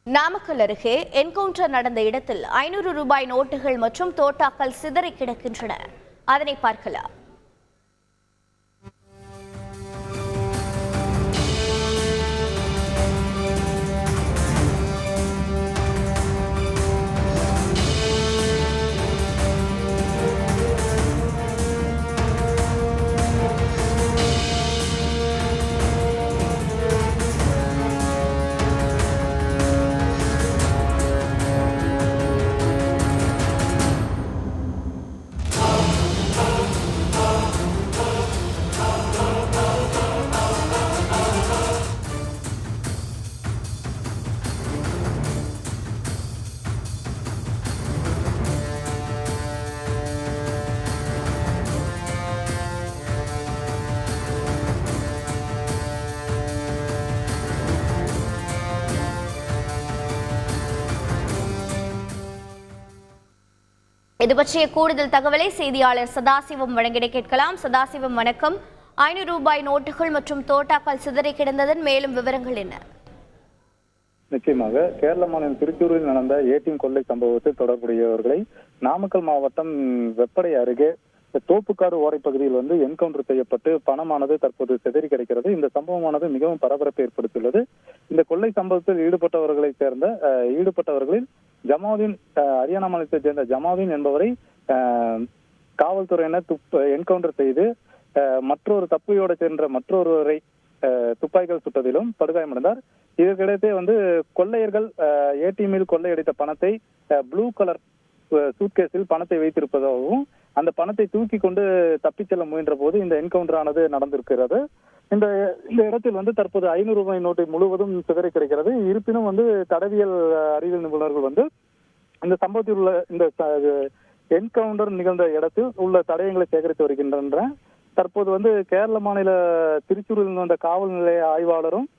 நாமக்கல் அருகே என்கவுண்டர் நடந்த இடத்தில் 500 ரூபாய் நோட்டுகள் மற்றும் தோட்டாக்கள் சிதறி கிடக்கின்றன. அதனை பார்க்கலாம். இது பற்றிய கூடுதல் தகவலை செய்தியாளர் சதாசிவம் வழங்கிட கேட்கலாம். சதாசிவம், வணக்கம். 500 ரூபாய் நோட்டுகள் மற்றும் தோட்டாக்கள் சிதறி கிடந்ததன் மேலும் விவரங்கள் என்ன? நிச்சயமாக கேரள மாநிலம் திருச்சூரில் நடந்த ஏடிஎம் கொள்ளை சம்பவத்தில் தொடர்புடையவர்களை நாமக்கல் மாவட்டம் வெப்படை அருகே தோப்புக்காடு ஓரைப்பகுதியில் என்கவுண்டர் செய்யப்பட்டு பணமானது தற்போது சிதறி கிடைக்கிறது. இந்த சம்பவமானது மிகவும் பரபரப்பை ஏற்படுத்தியுள்ளது. இந்த கொள்ளை சம்பவத்தில் ஈடுபட்டவர்களில் ஜமாவுதீன், ஹரியானா மாநிலத்தைச் சேர்ந்த ஜமாவுதீன் என்பவரை காவல்துறையினர் என்கவுண்டர் செய்து மற்றொரு தப்பியோடு சென்ற மற்றொருவரை துப்பாக்கிகள் சுட்டதிலும் படுகாயமடைந்தார். இதற்கிடையே கொள்ளையர்கள் ஏடிஎம்மில் கொள்ளையடித்த பணத்தை ப்ளூ கலர் சூட்கேஸில் பணத்தை வைத்திருப்பதாகவும் அந்த பணத்தை தூக்கி கொண்டு தப்பிச் செல்ல முயன்ற போது இந்த என்கவுண்டர் ஆனது நடந்திருக்கிறது. இந்த இடத்தில் தற்போது 500 ரூபாய் நோட்டை முழுவதும் சிதறி கிடைக்கிறது. இருப்பினும் தடவியல் அறிவியல் நிபுணர்கள் இந்த சம்பவத்தில் உள்ள இந்த என்கவுண்டர் நிகழ்ந்த இடத்தில் உள்ள தடயங்களை சேகரித்து வருகின்றனர். தற்போது கேரள மாநில திருச்சூரில் வந்த காவல் நிலைய ஆய்வாளரும்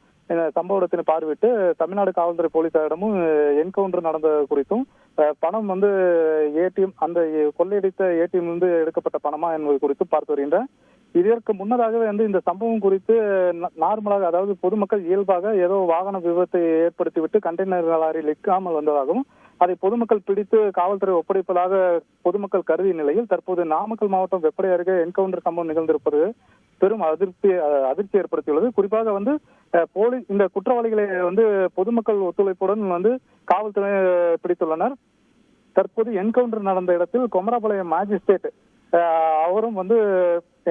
சம்பவ இடத்தினை பார்வையிட்டு தமிழ்நாடு காவல்துறை போலீசாரிடமும் என்கவுண்டர் நடந்த குறித்தும் பணம் ஏடிஎம் அந்த கொள்ளையடித்த ஏடிஎம் எடுக்கப்பட்ட பணமா என்பது குறித்து பார்த்து வருகின்றனர். இதற்கு முன்னதாகவே இந்த சம்பவம் குறித்து நார்மலாக, அதாவது பொதுமக்கள் இயல்பாக ஏதோ வாகன விபத்தை ஏற்படுத்திவிட்டு கண்டெய்னர் லாரியில் நிற்காமல் வந்ததாகவும் அதை பொதுமக்கள் பிடித்து காவல்துறை ஒப்படைப்பதாக பொதுமக்கள் கருதிய நிலையில் தற்போது நாமக்கல் மாவட்டம் வெப்படை அருகே என்கவுண்டர் சம்பவம் நிகழ்ந்திருப்பது பெரும் அதிர்ச்சி ஏற்படுத்தியுள்ளது. குறிப்பாக போலீஸ் இந்த குற்றவாளிகளை பொதுமக்கள் ஒத்துழைப்புடன் காவல்துறை பிடித்துள்ளனர். தற்போது என்கவுண்டர் நடந்த இடத்தில் கொமராபாளையம் மாஜிஸ்ட்ரேட் அவரும்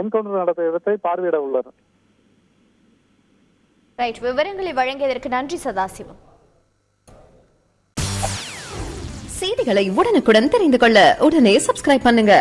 என்கவுண்டர் நடந்த இடத்தை பார்வையிட உள்ளனர். விவரங்களை வழங்கியதற்கு நன்றி சதாசிவம். செய்திகளை உடனுக்குடன் தெரிந்து கொள்ள உடனே சப்ஸ்கிரைப் பண்ணுங்க.